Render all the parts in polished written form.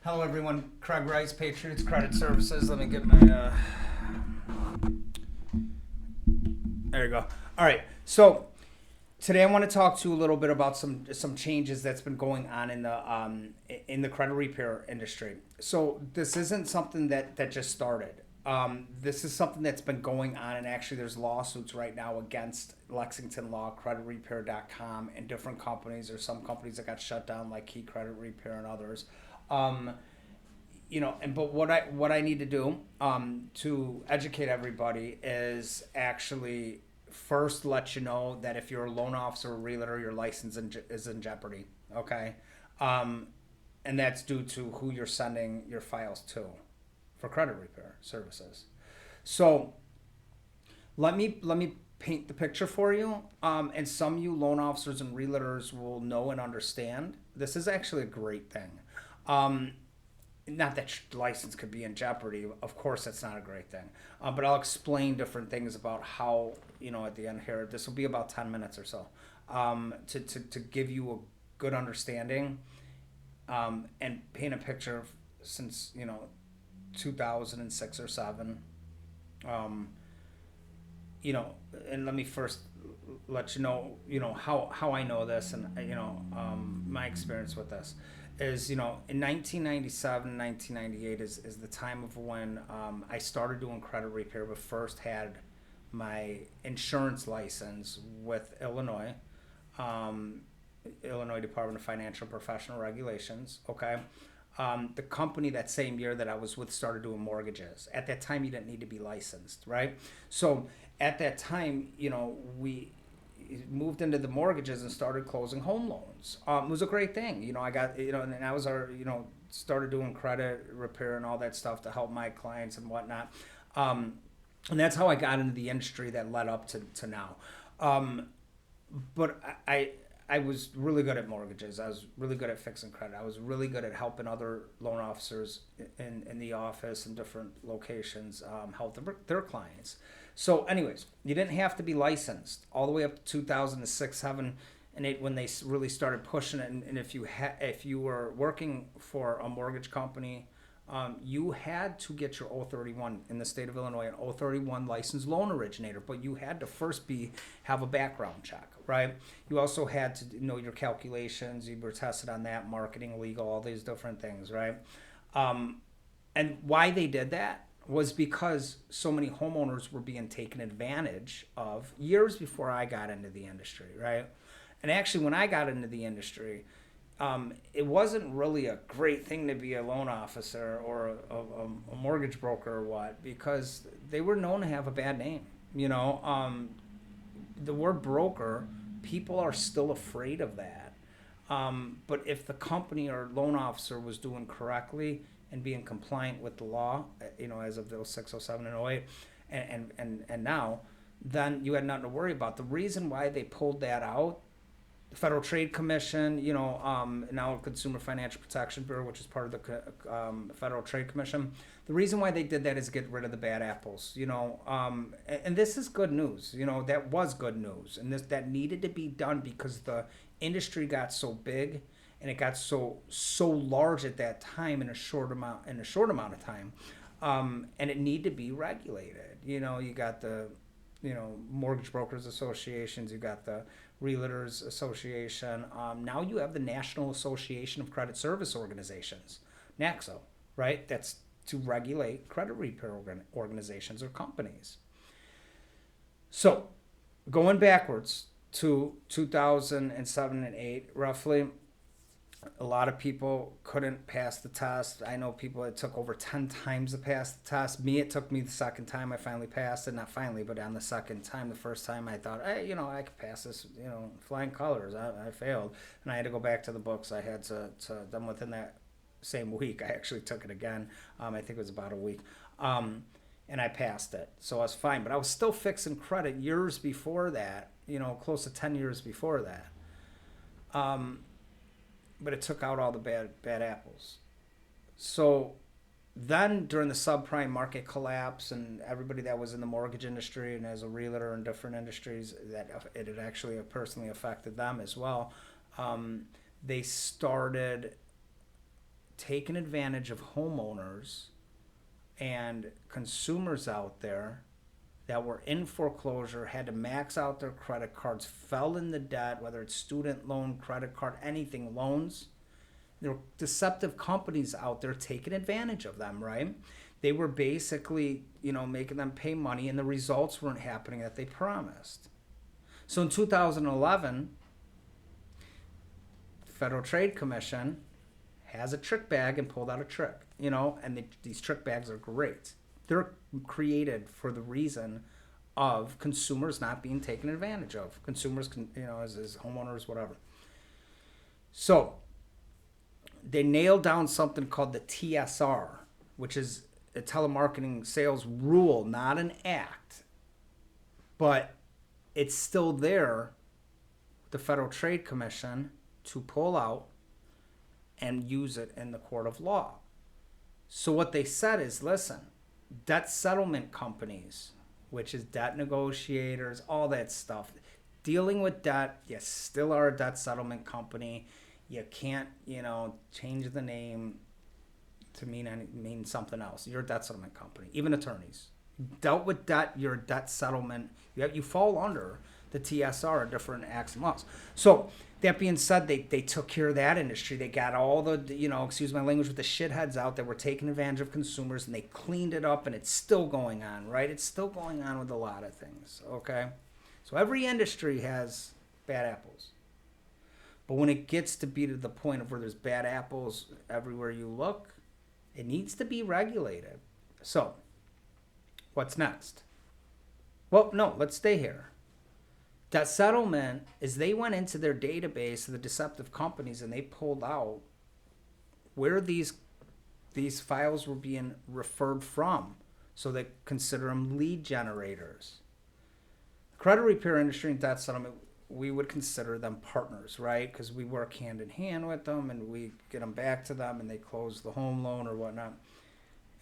Hello, everyone. Craig Rice, Patriots Credit Services. Let me get my. There you go. All right. So today I want to talk to you a little bit about some changes that's been going on in the credit repair industry. So this isn't something that just started. This is something that's been going on, and actually, there's lawsuits right now against Lexington Law, CreditRepair.com, and different companies. There's some companies that got shut down, like Key Credit Repair and others. Um, but what I need to do to educate everybody is actually first let you know that if you're a loan officer or realtor, your license is in jeopardy. Okay, um, and that's due to who you're sending your files to for credit repair services. So let me paint the picture for you. And some of you loan officers and realtors will know and understand. This is actually a great thing. Um, Not that your license could be in jeopardy. Of course, that's not a great thing. But I'll explain different things about how, at the end here, this will be about 10 minutes or so, to give you a good understanding, and paint a picture of, since, 2006 or 7. Um, and let me first let how I know this, and my experience with this is, in 1997, 1998 is the time of when I started doing credit repair, but first had my insurance license with um, Illinois Department of Financial Professional Regulations. Okay. The company that same year that I was with started doing mortgages. At that time, you didn't need to be licensed, right? So at that time, we moved into the mortgages and started closing home loans. It was a great thing. I got, and I was started doing credit repair and all that stuff to help my clients and whatnot. Um, and that's how I got into the industry that led up to now. Um, but I was really good at mortgages. I was really good at fixing credit. I was really good at helping other loan officers in the office and different locations, help their clients. So, anyways, you didn't have to be licensed all the way up to 2006, 7, and 8 when they really started pushing it. And if you were working for a mortgage company, you had to get your 031 in the state of Illinois, an 031 licensed loan originator, but you had to first have a background check, right? You also had to know your calculations. You were tested on that, marketing, legal, all these different things, right? Um, and why they did that was because so many homeowners were being taken advantage of years before I got into the industry, right? And actually, when I got into the industry, it wasn't really a great thing to be a loan officer or a mortgage broker or what, because they were known to have a bad name. The word broker, people are still afraid of that. But if the company or loan officer was doing correctly and being compliant with the law, as of those 6, 07, and 08, and now, then you had nothing to worry about. The reason why they pulled that out, the Federal Trade Commission, now Consumer Financial Protection Bureau, which is part of the Federal Trade Commission. The reason why they did that is get rid of the bad apples, and this is good news. That was good news, and that needed to be done because the industry got so big and it got so large at that time in a short amount of time, and it needed to be regulated. You got the mortgage brokers associations, you got the realtors association. Now you have the National Association of Credit Service Organizations, NACSO, right? That's to regulate credit repair organizations or companies. So going backwards to 2007 and 8 roughly, a lot of people couldn't pass the test. I know people it took over 10 times to pass the test. It took me the second time I finally passed it. Not finally, but on the second time. The first time I thought, hey, I could pass this, flying colors. I failed. And I had to go back to the books. I had to then within that same week, I actually took it again. I think it was about a week. And I passed it. So I was fine. But I was still fixing credit years before that, close to 10 years before that. But it took out all the bad apples. So then during the subprime market collapse and everybody that was in the mortgage industry and as a realtor in different industries, that it had actually personally affected them as well. They started taking advantage of homeowners and consumers out there that were in foreclosure, had to max out their credit cards, fell into debt, whether it's student loan, credit card, anything, loans. There were deceptive companies out there taking advantage of them, right? They were basically, making them pay money, and the results weren't happening that they promised. So in 2011, Federal Trade Commission has a trick bag and pulled out a trick, and these trick bags are great. They're created for the reason of consumers not being taken advantage of. Consumers, as homeowners, whatever. So they nailed down something called the TSR, which is a telemarketing sales rule, not an act, but it's still there, the Federal Trade Commission, to pull out and use it in the court of law. So what they said is, listen, debt settlement companies, which is debt negotiators, all that stuff, dealing with debt, you still are a debt settlement company. You can't, change the name to mean something else. You're a debt settlement company. Even attorneys dealt with debt. You're a debt settlement. You fall under the TSR, different acts and laws. So that being said, they took care of that industry. They got all the, excuse my language, with the shitheads out that were taking advantage of consumers, and they cleaned it up, and it's still going on, right? It's still going on with a lot of things, okay? So every industry has bad apples. But when it gets to be to the point of where there's bad apples everywhere you look, it needs to be regulated. So, what's next? Well, no, let's stay here. That settlement is they went into their database of the deceptive companies and they pulled out where these files were being referred from. So they consider them lead generators. Credit repair industry and debt settlement, we would consider them partners, right? Because we work hand in hand with them and we get them back to them and they close the home loan or whatnot.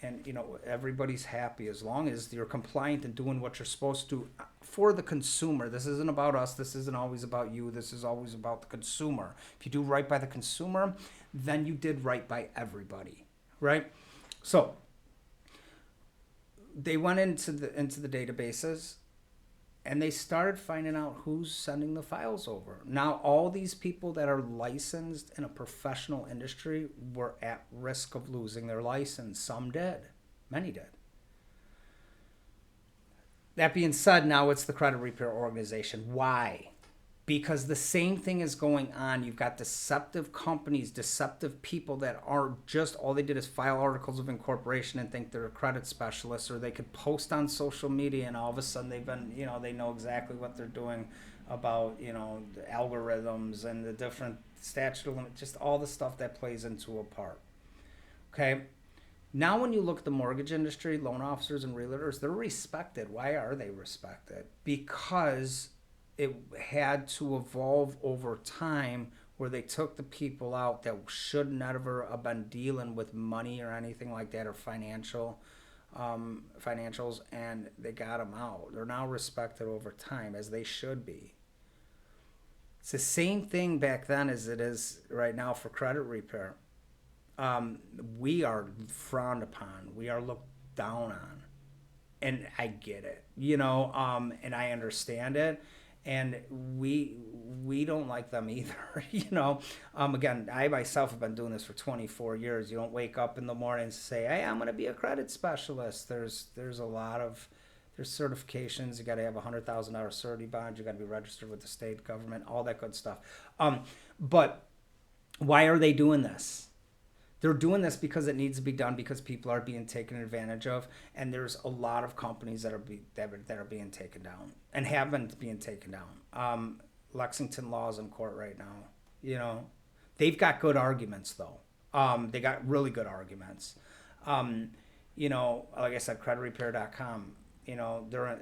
And, everybody's happy as long as you're compliant and doing what you're supposed to for the consumer. This isn't about us. This isn't always about you. This is always about the consumer. If you do right by the consumer, then you did right by everybody, right? So they went into the databases and they started finding out who's sending the files over. Now, all these people that are licensed in a professional industry were at risk of losing their license. Some did. Many did. That being said, now it's the credit repair organization. Why? Because the same thing is going on. You've got deceptive companies, deceptive people that are just, all they did is file articles of incorporation and think they're a credit specialist, or they could post on social media and all of a sudden they've been, they know exactly what they're doing about, the algorithms and the different statute of limits, just all the stuff that plays into a part. Okay. Now when you look at the mortgage industry, loan officers and realtors, they're respected. Why are they respected? Because it had to evolve over time where they took the people out that should never have been dealing with money or anything like that, or financials, and they got them out. They're now respected over time, as they should be. It's the same thing back then as it is right now for credit repair. We are frowned upon. We are looked down on. And I get it, and I understand it. And we don't like them either, Again, I myself have been doing this for 24 years. You don't wake up in the morning and say, hey, I'm going to be a credit specialist. There's a lot of, there's certifications. You got to have a $100,000 certi bond. You got to be registered with the state government, all that good stuff. But why are they doing this? They're doing this because it needs to be done, because people are being taken advantage of, and there's a lot of companies that are being taken down and have been being taken down. Lexington Law is in court right now. They've got good arguments though. They got really good arguments. Like I said, creditrepair.com. They're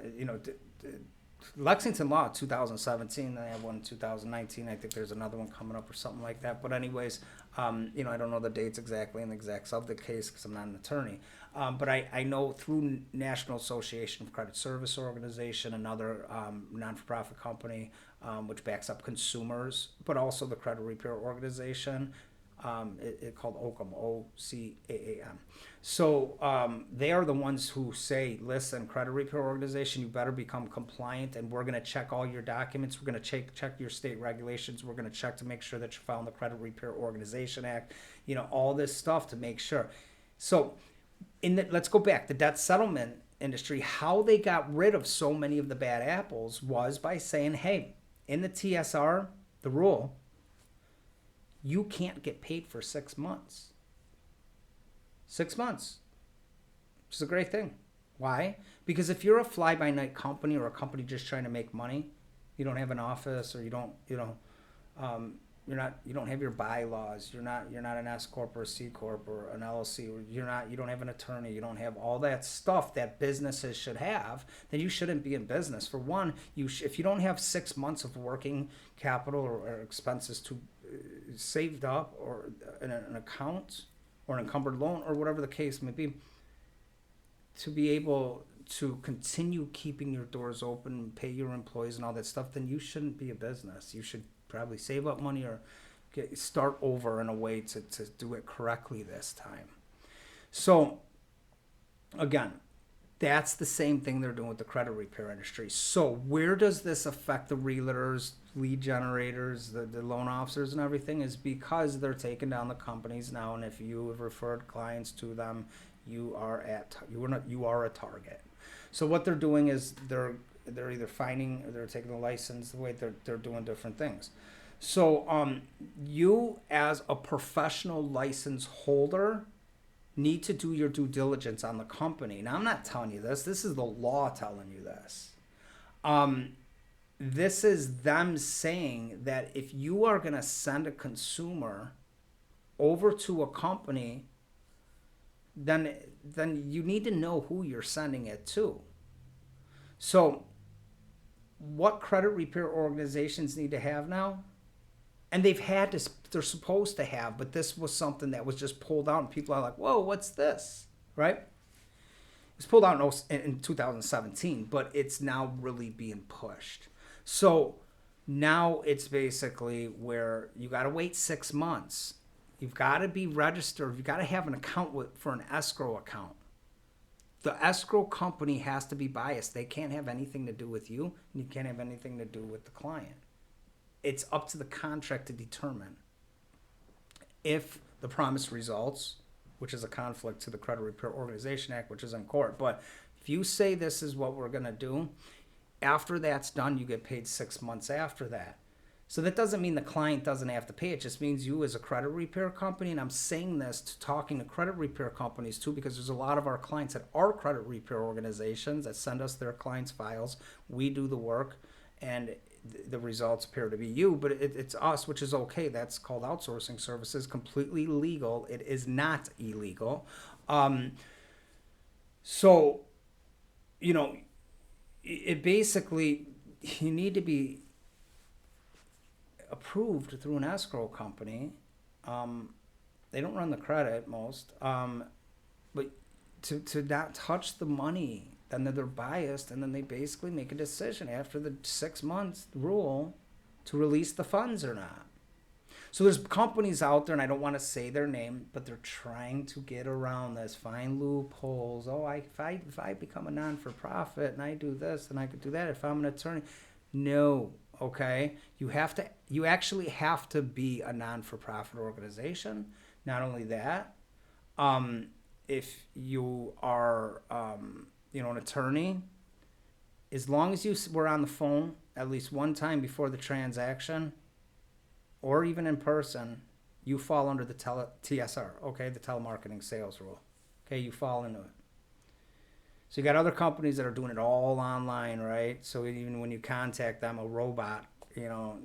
Lexington Law 2017. They have one in 2019. I think there's another one coming up or something like that. But anyways, I don't know the dates exactly and the exacts of the case because I'm not an attorney. But I know through National Association of Credit Service Organization, another non-for-profit company which backs up consumers, but also the Credit Repair Organization. It called OCAM, OCAAM. So they are the ones who say, listen, credit repair organization, you better become compliant, and we're going to check all your documents. We're going to check your state regulations. We're going to check to make sure that you're following the Credit Repair Organization Act. All this stuff to make sure. So let's go back. The debt settlement industry, how they got rid of so many of the bad apples was by saying, hey, in the TSR, the rule, you can't get paid for 6 months. 6 months. Which is a great thing. Why? Because if you're a fly-by-night company or a company just trying to make money, you don't have an office, or you don't have your bylaws. You're not an S corp or a C corp or an LLC. Or you don't have an attorney. You don't have all that stuff that businesses should have. Then you shouldn't be in business. For one, if you don't have 6 months of working capital or expenses to saved up, or in an account or an encumbered loan or whatever the case may be, to be able to continue keeping your doors open, pay your employees and all that stuff, then you shouldn't be a business. You should probably save up money or start over in a way to do it correctly this time. So again, that's the same thing they're doing with the credit repair industry. So where does this affect the realtors, lead generators, the loan officers and everything? Is because they're taking down the companies now, and if you have referred clients to them, you are a target. So what they're doing is they're either finding, or they're taking the license, the way they're doing different things. So you as a professional license holder need to do your due diligence on the company. Now, I'm not telling you this. This is the law telling you this. This is them saying that if you are going to send a consumer over to a company, then you need to know who you're sending it to. So what credit repair organizations need to have now, and they're supposed to have, but this was something that was just pulled out, and people are like, whoa, what's this, right? It was pulled out in 2017, but it's now really being pushed. So now it's basically where you got to wait 6 months. You've got to be registered. You've got to have an account for an escrow account. The escrow company has to be biased. They can't have anything to do with you, and you can't have anything to do with the client. It's up to the contract to determine if the promise results, which is a conflict to the Credit Repair Organization Act, which is in court. But if you say this is what we're going to do, after that's done, you get paid 6 months after that. So that doesn't mean the client doesn't have to pay. It just means you as a credit repair company, and I'm saying this to talking to credit repair companies too, because there's a lot of our clients that are credit repair organizations that send us their clients' files. We do the work, and the results appear to be you, but it's us, which is okay. That's called outsourcing services, completely legal. It is not illegal. So, it basically, you need to be approved through an escrow company. They don't run the credit most, but to not touch the money, then they're biased, and then they basically make a decision after the 6 months rule to release the funds or not. So there's companies out there, and I don't want to say their name, but they're trying to get around this, find loopholes. Oh, if I become a non-for-profit and I do this and I could do that if I'm an attorney. No, okay? You actually have to be a non-for-profit organization. Not only that, if you are an attorney, as long as you were on the phone at least one time before the transaction, or even in person, you fall under the TSR, okay, the telemarketing sales rule. Okay, you fall into it. So you got other companies that are doing it all online, right? So even when you contact them, a robot,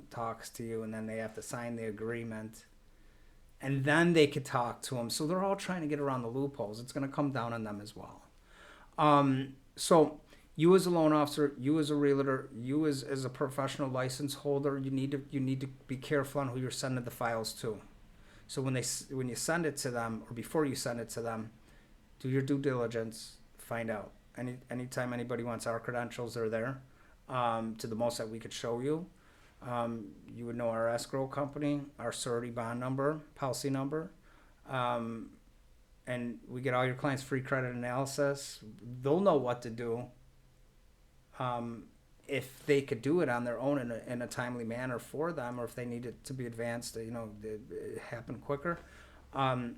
talks to you, and then they have to sign the agreement, and then they could talk to them. So they're all trying to get around the loopholes. It's going to come down on them as well. So you as a loan officer, you as a realtor, you as a professional license holder, you need to be careful on who you're sending the files to. So when you send it to them, or before you send it to them, do your due diligence, find out. Anytime anybody wants our credentials, they're there, to the most that we could show you. You would know our escrow company, our surety bond number, policy number. Um, and we get all your clients free credit analysis. They'll know what to do um, if they could do it on their own in a timely manner for them, or if they need it to be advanced, it happen quicker. Um,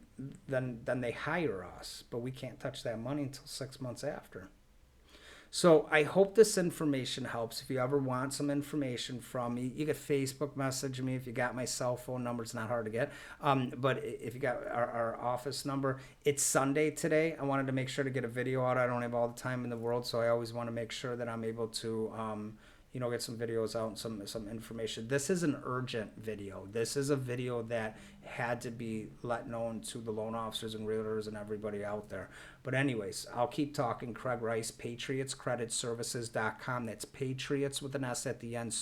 then they hire us, but we can't touch that money until 6 months after. So I hope this information helps. If you ever want some information from me, you can Facebook message me. If you got my cell phone number, it's not hard to get. But if you got our office number, it's Sunday today. I wanted to make sure to get a video out. I don't have all the time in the world, so I always want to make sure that I'm able to get some videos out and some information. This is an urgent video. This is a video that had to be let known to the loan officers and realtors and everybody out there. But anyways, I'll keep talking. Craig Rice, PatriotsCreditServices.com. That's Patriots with an S at the end.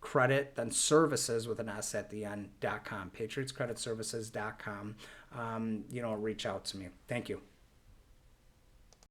Credit, then services with an S at the end.com. PatriotsCreditServices.com. Reach out to me. Thank you.